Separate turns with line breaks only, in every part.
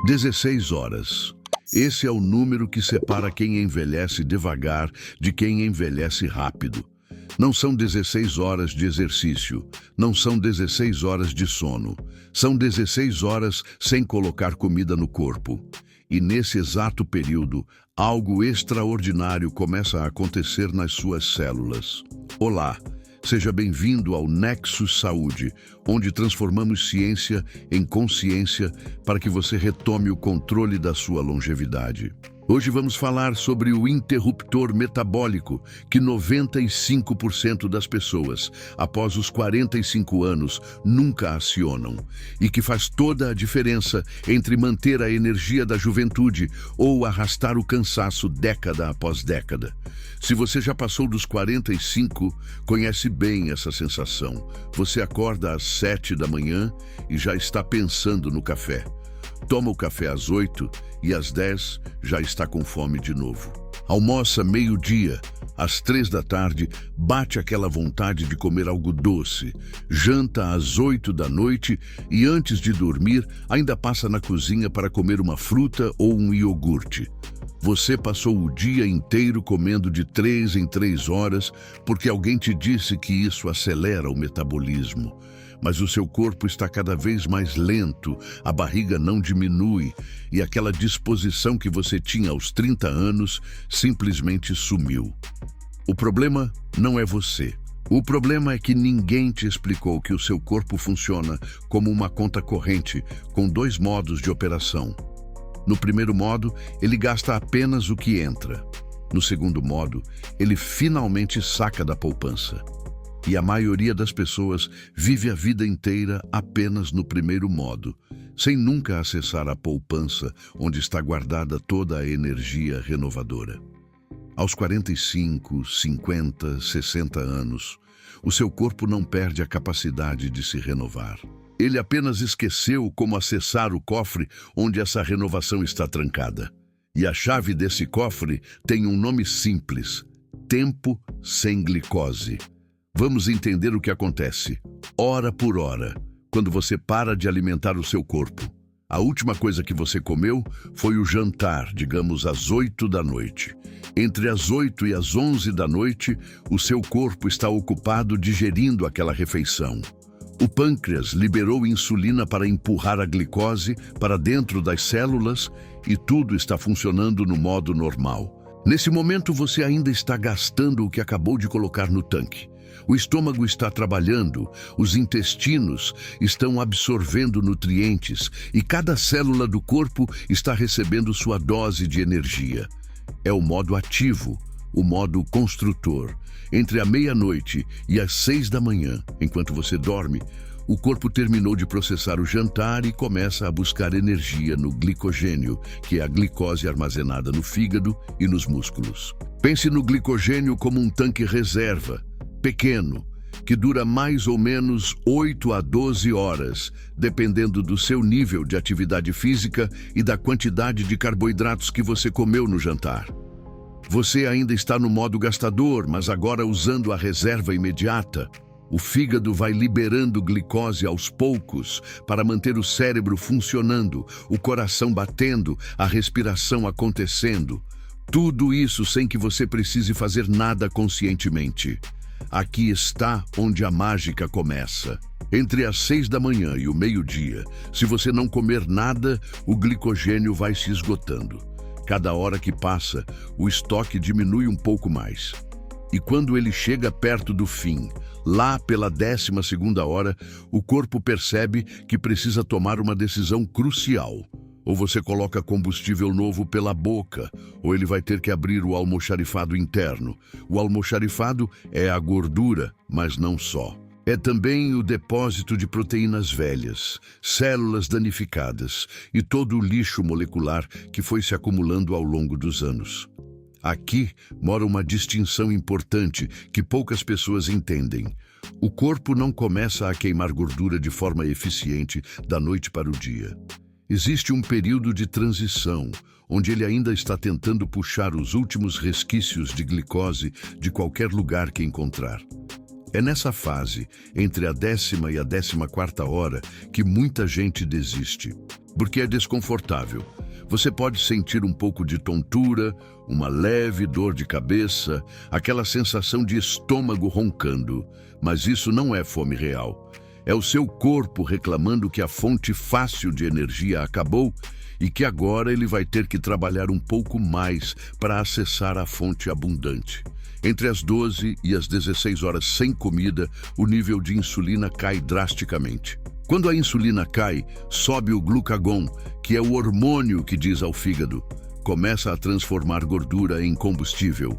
16 horas. Esse é o número que separa quem envelhece devagar de quem envelhece rápido. Não são 16 horas de exercício, não são 16 horas de sono. São 16 horas sem colocar comida no corpo. E nesse exato período, algo extraordinário começa a acontecer nas suas células. Olá, seja bem-vindo ao Nexus Saúde, onde transformamos ciência em consciência para que você retome o controle da sua longevidade. Hoje vamos falar sobre o interruptor metabólico que 95% das pessoas, após os 45 anos, nunca acionam e que faz toda a diferença entre manter a energia da juventude ou arrastar o cansaço década após década. Se você já passou dos 45, conhece bem essa sensação. Você acorda às 7 da manhã e já está pensando no café. Toma o café às 8 e às 10 já está com fome de novo. Almoça meio-dia, às 3 da tarde, bate aquela vontade de comer algo doce. Janta às 8 da noite e antes de dormir ainda passa na cozinha para comer uma fruta ou um iogurte. Você passou o dia inteiro comendo de 3 em 3 horas porque alguém te disse que isso acelera o metabolismo. Mas o seu corpo está cada vez mais lento, a barriga não diminui e aquela disposição que você tinha aos 30 anos simplesmente sumiu. O problema não é você. O problema é que ninguém te explicou que o seu corpo funciona como uma conta corrente com 2 modos de operação. No primeiro modo, ele gasta apenas o que entra. No segundo modo, ele finalmente saca da poupança. E a maioria das pessoas vive a vida inteira apenas no primeiro modo, sem nunca acessar a poupança, onde está guardada toda a energia renovadora. Aos 45, 50, 60 anos, o seu corpo não perde a capacidade de se renovar. Ele apenas esqueceu como acessar o cofre onde essa renovação está trancada. E a chave desse cofre tem um nome simples: tempo sem glicose. Vamos entender o que acontece, hora por hora, quando você para de alimentar o seu corpo. A última coisa que você comeu foi o jantar, digamos às 8 da noite. Entre as 8 e as 11 da noite, o seu corpo está ocupado digerindo aquela refeição. O pâncreas liberou insulina para empurrar a glicose para dentro das células e tudo está funcionando no modo normal. Nesse momento, você ainda está gastando o que acabou de colocar no tanque. O estômago está trabalhando, os intestinos estão absorvendo nutrientes e cada célula do corpo está recebendo sua dose de energia. É o modo ativo, o modo construtor. Entre a meia-noite e as 6 da manhã, enquanto você dorme, o corpo terminou de processar o jantar e começa a buscar energia no glicogênio, que é a glicose armazenada no fígado e nos músculos. Pense no glicogênio como um tanque reserva, pequeno, que dura mais ou menos 8 a 12 horas, dependendo do seu nível de atividade física e da quantidade de carboidratos que você comeu no jantar. Você ainda está no modo gastador, mas agora usando a reserva imediata. O fígado vai liberando glicose aos poucos para manter o cérebro funcionando, o coração batendo, a respiração acontecendo. Tudo isso sem que você precise fazer nada conscientemente. Aqui está onde a mágica começa. Entre as 6 da manhã e o meio-dia, se você não comer nada, o glicogênio vai se esgotando. Cada hora que passa, o estoque diminui um pouco mais. E quando ele chega perto do fim, lá pela 12ª hora, o corpo percebe que precisa tomar uma decisão crucial. Ou você coloca combustível novo pela boca, ou ele vai ter que abrir o almoxarifado interno. O almoxarifado é a gordura, mas não só. É também o depósito de proteínas velhas, células danificadas e todo o lixo molecular que foi se acumulando ao longo dos anos. Aqui mora uma distinção importante que poucas pessoas entendem. O corpo não começa a queimar gordura de forma eficiente da noite para o dia. Existe um período de transição, onde ele ainda está tentando puxar os últimos resquícios de glicose de qualquer lugar que encontrar. É nessa fase, entre a 10ª e a 14ª hora, que muita gente desiste. porque é desconfortável. Você pode sentir um pouco de tontura, uma leve dor de cabeça, aquela sensação de estômago roncando, mas isso não é fome real. É o seu corpo reclamando que a fonte fácil de energia acabou e que agora ele vai ter que trabalhar um pouco mais para acessar a fonte abundante. Entre as 12 e as 16 horas sem comida, o nível de insulina cai drasticamente. Quando a insulina cai, sobe o glucagon, que é o hormônio que diz ao fígado: começa a transformar gordura em combustível.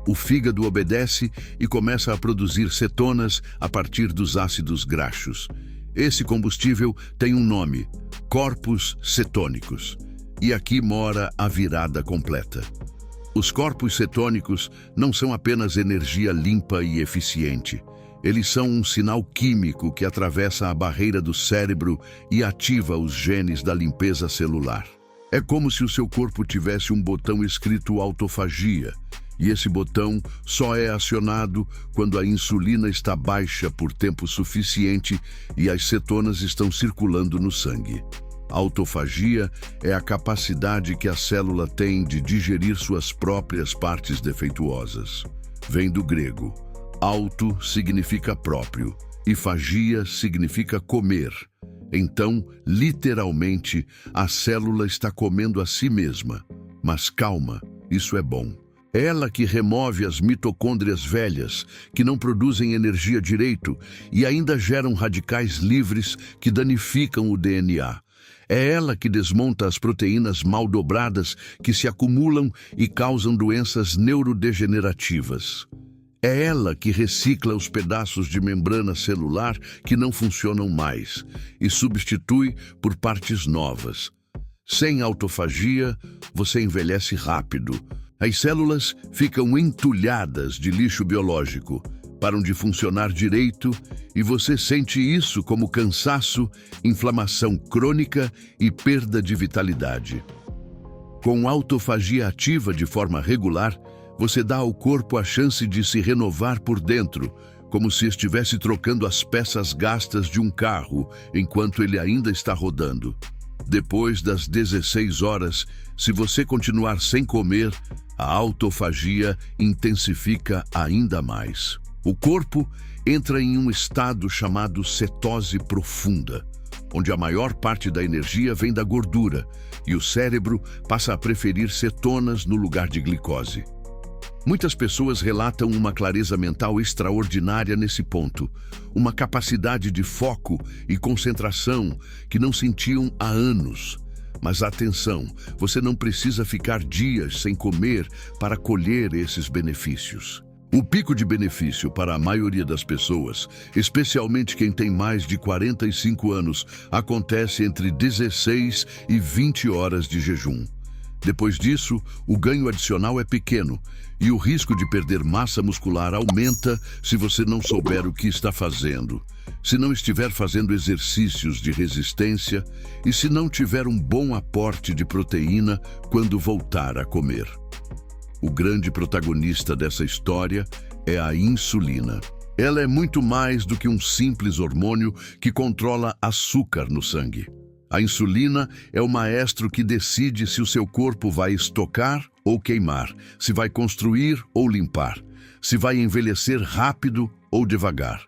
O fígado obedece e começa a produzir cetonas a partir dos ácidos graxos. Esse combustível tem um nome: corpos cetônicos. E aqui mora a virada completa. Os corpos cetônicos não são apenas energia limpa e eficiente. Eles são um sinal químico que atravessa a barreira do cérebro e ativa os genes da limpeza celular. É como se o seu corpo tivesse um botão escrito autofagia, e esse botão só é acionado quando a insulina está baixa por tempo suficiente e as cetonas estão circulando no sangue. Autofagia é a capacidade que a célula tem de digerir suas próprias partes defeituosas. Vem do grego. Auto significa próprio e fagia significa comer. Então, literalmente, a célula está comendo a si mesma. Mas calma, isso é bom. É ela que remove as mitocôndrias velhas, que não produzem energia direito e ainda geram radicais livres que danificam o DNA. É ela que desmonta as proteínas mal dobradas que se acumulam e causam doenças neurodegenerativas. É ela que recicla os pedaços de membrana celular que não funcionam mais e substitui por partes novas. Sem autofagia, você envelhece rápido. As células ficam entulhadas de lixo biológico, param de funcionar direito e você sente isso como cansaço, inflamação crônica e perda de vitalidade. Com autofagia ativa de forma regular, você dá ao corpo a chance de se renovar por dentro, como se estivesse trocando as peças gastas de um carro enquanto ele ainda está rodando. Depois das 16 horas, se você continuar sem comer, a autofagia intensifica ainda mais. O corpo entra em um estado chamado cetose profunda, onde a maior parte da energia vem da gordura e o cérebro passa a preferir cetonas no lugar de glicose. Muitas pessoas relatam uma clareza mental extraordinária nesse ponto, uma capacidade de foco e concentração que não sentiam há anos. Mas atenção, você não precisa ficar dias sem comer para colher esses benefícios. O pico de benefício para a maioria das pessoas, especialmente quem tem mais de 45 anos, acontece entre 16 e 20 horas de jejum. Depois disso, o ganho adicional é pequeno e o risco de perder massa muscular aumenta se você não souber o que está fazendo, se não estiver fazendo exercícios de resistência e se não tiver um bom aporte de proteína quando voltar a comer. O grande protagonista dessa história é a insulina. Ela é muito mais do que um simples hormônio que controla açúcar no sangue. A insulina é o maestro que decide se o seu corpo vai estocar ou queimar, se vai construir ou limpar, se vai envelhecer rápido ou devagar.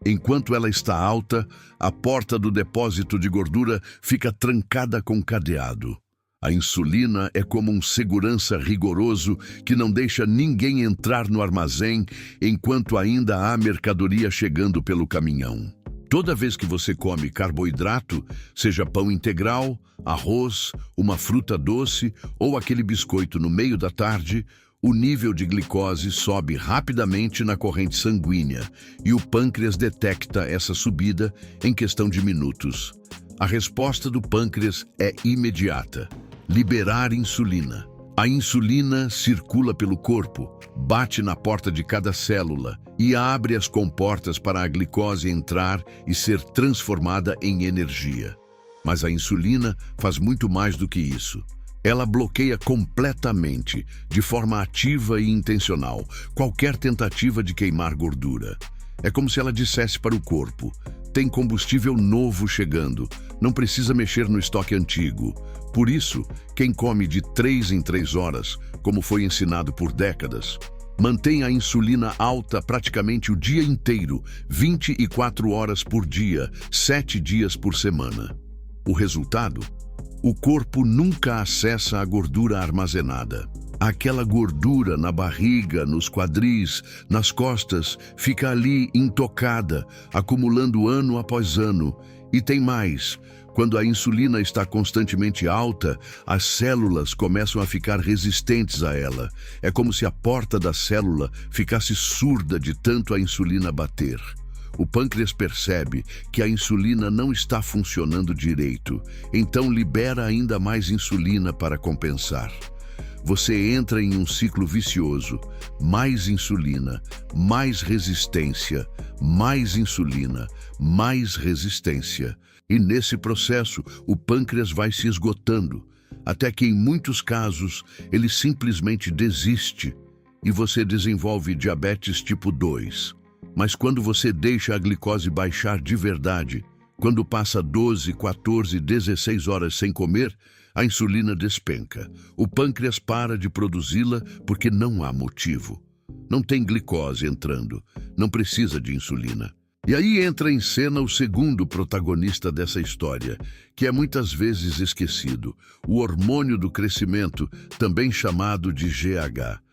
Enquanto ela está alta, a porta do depósito de gordura fica trancada com cadeado. A insulina é como um segurança rigoroso que não deixa ninguém entrar no armazém enquanto ainda há mercadoria chegando pelo caminhão. Toda vez que você come carboidrato, seja pão integral, arroz, uma fruta doce ou aquele biscoito no meio da tarde, o nível de glicose sobe rapidamente na corrente sanguínea e o pâncreas detecta essa subida em questão de minutos. A resposta do pâncreas é imediata: liberar insulina. A insulina circula pelo corpo, bate na porta de cada célula e abre as comportas para a glicose entrar e ser transformada em energia. Mas a insulina faz muito mais do que isso. Ela bloqueia completamente, de forma ativa e intencional, qualquer tentativa de queimar gordura. É como se ela dissesse para o corpo: tem combustível novo chegando, não precisa mexer no estoque antigo. Por isso, quem come de 3 em 3 horas, como foi ensinado por décadas, mantém a insulina alta praticamente o dia inteiro, 24 horas por dia, 7 dias por semana. O resultado? O corpo nunca acessa a gordura armazenada. Aquela gordura na barriga, nos quadris, nas costas, fica ali intocada, acumulando ano após ano. E tem mais. Quando a insulina está constantemente alta, as células começam a ficar resistentes a ela. É como se a porta da célula ficasse surda de tanto a insulina bater. O pâncreas percebe que a insulina não está funcionando direito, então libera ainda mais insulina para compensar. Você entra em um ciclo vicioso. Mais insulina, mais resistência, mais insulina, mais resistência. E nesse processo, o pâncreas vai se esgotando, até que em muitos casos ele simplesmente desiste e você desenvolve diabetes tipo 2. Mas quando você deixa a glicose baixar de verdade, quando passa 12, 14, 16 horas sem comer, a insulina despenca. O pâncreas para de produzi-la porque não há motivo. Não tem glicose entrando, não precisa de insulina. E aí entra em cena o segundo protagonista dessa história, que é muitas vezes esquecido, o hormônio do crescimento, também chamado de GH.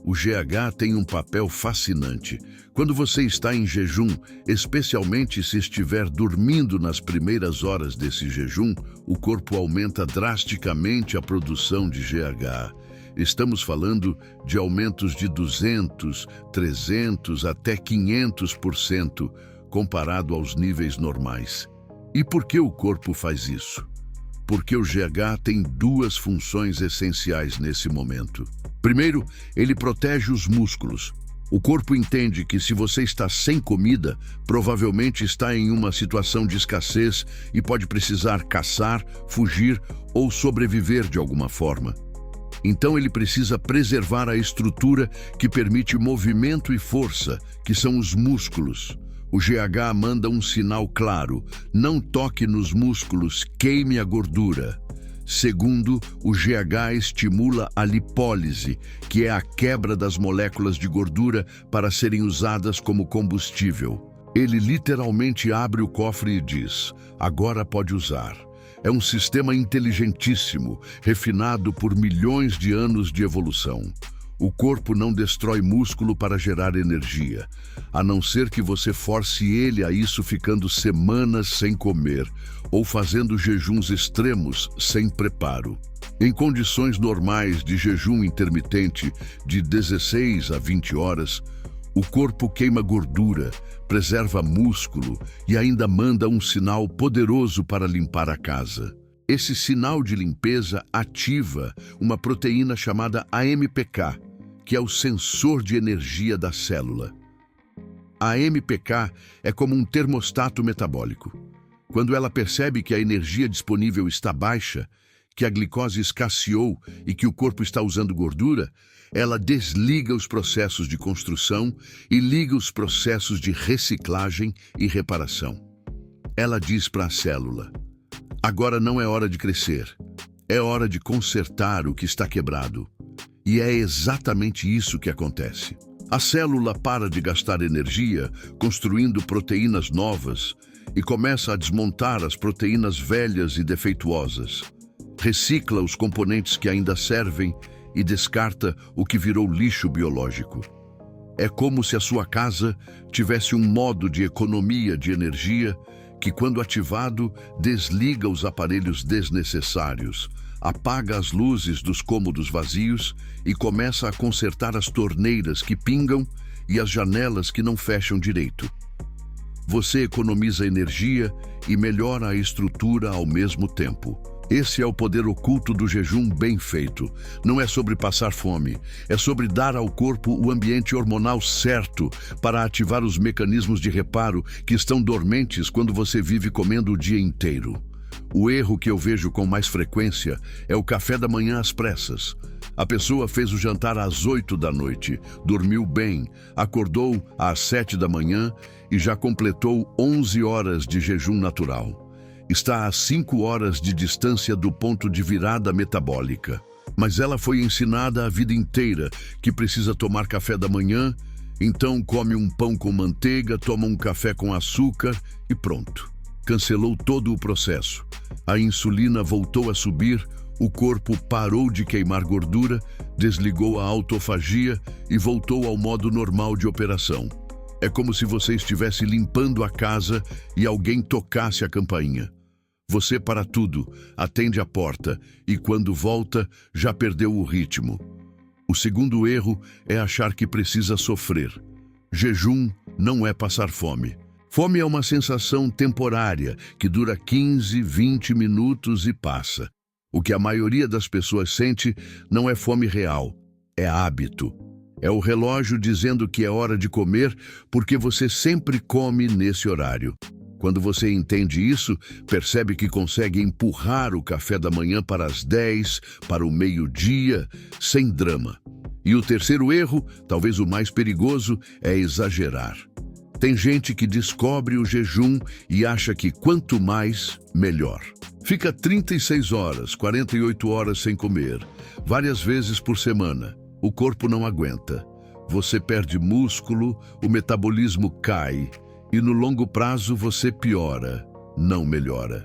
O GH tem um papel fascinante. Quando você está em jejum, especialmente se estiver dormindo nas primeiras horas desse jejum, o corpo aumenta drasticamente a produção de GH. Estamos falando de aumentos de 200, 300 até 500%, comparado aos níveis normais. E por que o corpo faz isso? Porque o GH tem duas funções essenciais nesse momento. Primeiro, ele protege os músculos. O corpo entende que se você está sem comida, provavelmente está em uma situação de escassez e pode precisar caçar, fugir ou sobreviver de alguma forma. Então ele precisa preservar a estrutura que permite movimento e força, que são os músculos. O GH manda um sinal claro: não toque nos músculos, queime a gordura. Segundo, o GH estimula a lipólise, que é a quebra das moléculas de gordura para serem usadas como combustível. Ele literalmente abre o cofre e diz: agora pode usar. É um sistema inteligentíssimo, refinado por milhões de anos de evolução. O corpo não destrói músculo para gerar energia, a não ser que você force ele a isso ficando semanas sem comer ou fazendo jejuns extremos sem preparo. Em condições normais de jejum intermitente de 16 a 20 horas, o corpo queima gordura, preserva músculo e ainda manda um sinal poderoso para limpar a casa. Esse sinal de limpeza ativa uma proteína chamada AMPK, que é o sensor de energia da célula. A AMPK é como um termostato metabólico. Quando ela percebe que a energia disponível está baixa, que a glicose escasseou e que o corpo está usando gordura, ela desliga os processos de construção e liga os processos de reciclagem e reparação. Ela diz para a célula: agora não é hora de crescer, é hora de consertar o que está quebrado. E é exatamente isso que acontece. A célula para de gastar energia construindo proteínas novas e começa a desmontar as proteínas velhas e defeituosas. Recicla os componentes que ainda servem e descarta o que virou lixo biológico. É como se a sua casa tivesse um modo de economia de energia que, quando ativado, desliga os aparelhos desnecessários, apaga as luzes dos cômodos vazios e começa a consertar as torneiras que pingam e as janelas que não fecham direito. Você economiza energia e melhora a estrutura ao mesmo tempo. Esse é o poder oculto do jejum bem feito. Não é sobre passar fome, é sobre dar ao corpo o ambiente hormonal certo para ativar os mecanismos de reparo que estão dormentes quando você vive comendo o dia inteiro. O erro que eu vejo com mais frequência é o café da manhã às pressas. A pessoa fez o jantar às 8 da noite, dormiu bem, acordou às 7 da manhã e já completou 11 horas de jejum natural. Está a 5 horas de distância do ponto de virada metabólica. Mas ela foi ensinada a vida inteira que precisa tomar café da manhã, então come um pão com manteiga, toma um café com açúcar e pronto. Cancelou todo o processo. A insulina voltou a subir, o corpo parou de queimar gordura, desligou a autofagia e voltou ao modo normal de operação. É como se você estivesse limpando a casa e alguém tocasse a campainha. Você para tudo, atende a porta e quando volta, já perdeu o ritmo. O segundo erro é achar que precisa sofrer. Jejum não é passar fome. Fome é uma sensação temporária que dura 15, 20 minutos e passa. O que a maioria das pessoas sente não é fome real, é hábito. É o relógio dizendo que é hora de comer porque você sempre come nesse horário. Quando você entende isso, percebe que consegue empurrar o café da manhã para as 10, para o meio-dia, sem drama. E o terceiro erro, talvez o mais perigoso, é exagerar. Tem gente que descobre o jejum e acha que quanto mais, melhor. Fica 36 horas, 48 horas sem comer, várias vezes por semana. O corpo não aguenta. Você perde músculo, o metabolismo cai. E no longo prazo você piora, não melhora.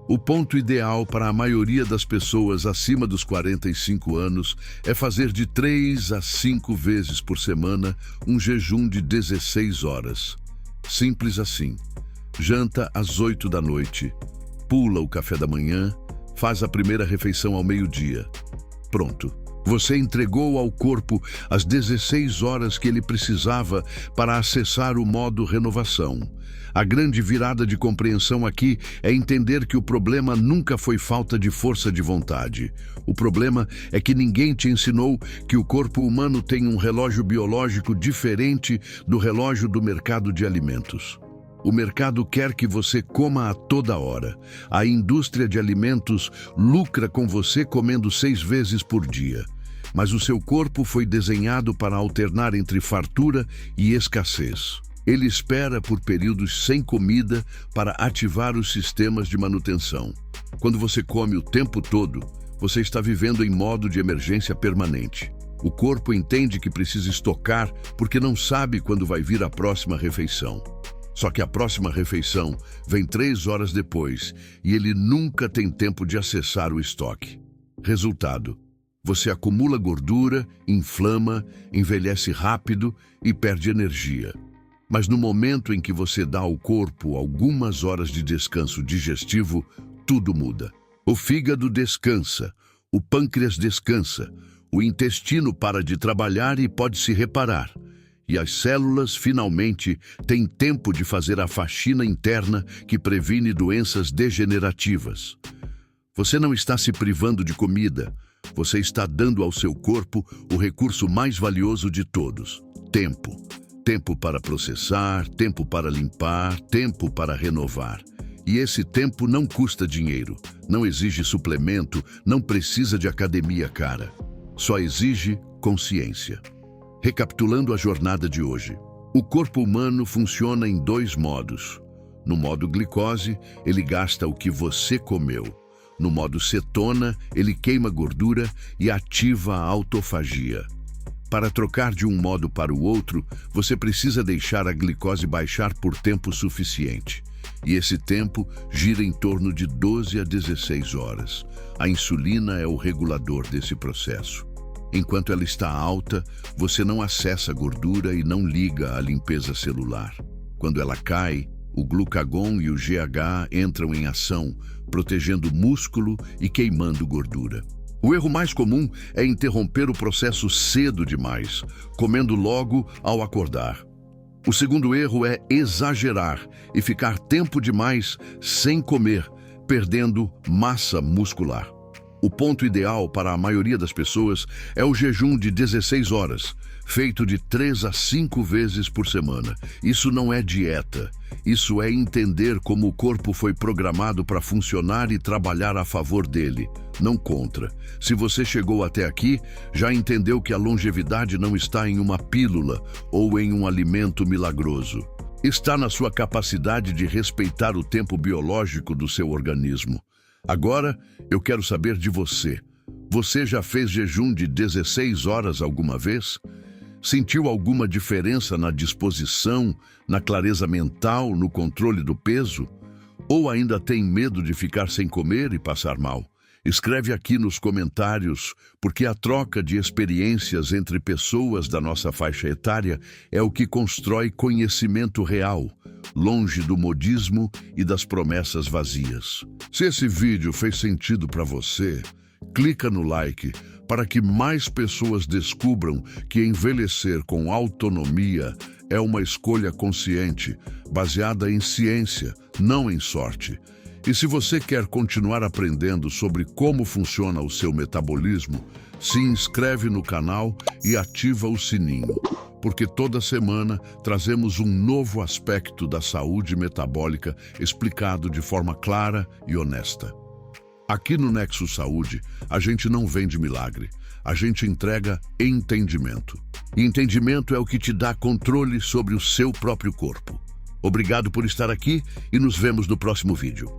O ponto ideal para a maioria das pessoas acima dos 45 anos é fazer de 3 a 5 vezes por semana um jejum de 16 horas. Simples assim. Janta às 8 da noite, pula o café da manhã, faz a primeira refeição ao meio-dia. Pronto. Você entregou ao corpo as 16 horas que ele precisava para acessar o modo renovação. A grande virada de compreensão aqui é entender que o problema nunca foi falta de força de vontade. O problema é que ninguém te ensinou que o corpo humano tem um relógio biológico diferente do relógio do mercado de alimentos. O mercado quer que você coma a toda hora. A indústria de alimentos lucra com você comendo 6 vezes por dia. Mas o seu corpo foi desenhado para alternar entre fartura e escassez. Ele espera por períodos sem comida para ativar os sistemas de manutenção. Quando você come o tempo todo, você está vivendo em modo de emergência permanente. O corpo entende que precisa estocar porque não sabe quando vai vir a próxima refeição. Só que a próxima refeição vem 3 horas depois e ele nunca tem tempo de acessar o estoque. Resultado: você acumula gordura, inflama, envelhece rápido e perde energia. Mas no momento em que você dá ao corpo algumas horas de descanso digestivo, tudo muda. O fígado descansa, o pâncreas descansa, o intestino para de trabalhar e pode se reparar. E as células, finalmente, têm tempo de fazer a faxina interna que previne doenças degenerativas. Você não está se privando de comida. Você está dando ao seu corpo o recurso mais valioso de todos: tempo. Tempo para processar, tempo para limpar, tempo para renovar. E esse tempo não custa dinheiro, não exige suplemento, não precisa de academia cara. Só exige consciência. Recapitulando a jornada de hoje, o corpo humano funciona em 2 modos. No modo glicose, ele gasta o que você comeu. No modo cetona, ele queima gordura e ativa a autofagia. Para trocar de um modo para o outro, você precisa deixar a glicose baixar por tempo suficiente. E esse tempo gira em torno de 12 a 16 horas. A insulina é o regulador desse processo. Enquanto ela está alta, você não acessa a gordura e não liga à limpeza celular. Quando ela cai, o glucagon e o GH entram em ação, protegendo o músculo e queimando gordura. O erro mais comum é interromper o processo cedo demais, comendo logo ao acordar. O segundo erro é exagerar e ficar tempo demais sem comer, perdendo massa muscular. O ponto ideal para a maioria das pessoas é o jejum de 16 horas, feito de 3 a 5 vezes por semana. Isso não é dieta. Isso é entender como o corpo foi programado para funcionar e trabalhar a favor dele, não contra. Se você chegou até aqui, já entendeu que a longevidade não está em uma pílula ou em um alimento milagroso. Está na sua capacidade de respeitar o tempo biológico do seu organismo. Agora, eu quero saber de você. Você já fez jejum de 16 horas alguma vez? Sentiu alguma diferença na disposição, na clareza mental, no controle do peso? Ou ainda tem medo de ficar sem comer e passar mal? Escreve aqui nos comentários, porque a troca de experiências entre pessoas da nossa faixa etária é o que constrói conhecimento real, longe do modismo e das promessas vazias. Se esse vídeo fez sentido para você, clica no like para que mais pessoas descubram que envelhecer com autonomia é uma escolha consciente, baseada em ciência, não em sorte. E se você quer continuar aprendendo sobre como funciona o seu metabolismo, se inscreve no canal e ativa o sininho, porque toda semana trazemos um novo aspecto da saúde metabólica explicado de forma clara e honesta. Aqui no Nexus Saúde, a gente não vende milagre, a gente entrega entendimento. E entendimento é o que te dá controle sobre o seu próprio corpo. Obrigado por estar aqui e nos vemos no próximo vídeo.